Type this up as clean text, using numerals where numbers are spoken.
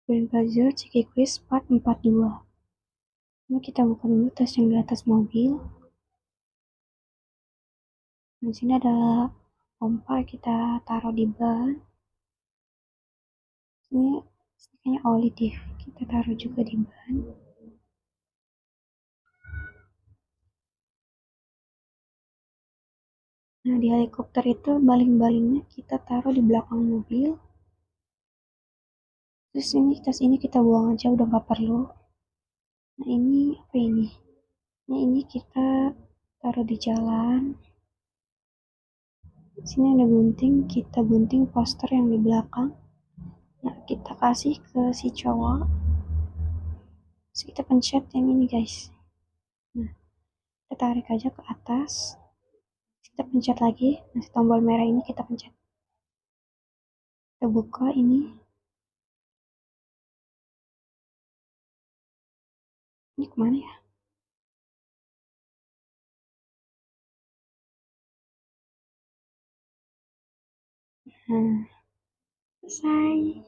Grand Puzzle Ciki Quiz Part 42. Ini kita buka dulu tas yang di atas mobil. Di sini ada pompa, kita taruh di ban. Ini kayaknya oli deh, kita taruh juga di ban. Nah, di helikopter itu baling-balingnya kita taruh di belakang mobil. Terus tas ini kita buang aja, udah nggak perlu. Nah, ini apa ini? Nah, ini kita taruh di jalan. Sini ada gunting, kita gunting poster yang di belakang. Nah, kita kasih ke si cowok. Terus kita pencet yang ini, guys. Nah, kita tarik aja ke atas. Kita pencet lagi. Nah, si tombol merah ini kita pencet. Kita buka ini. Ini kemana ya? Nah, selesai.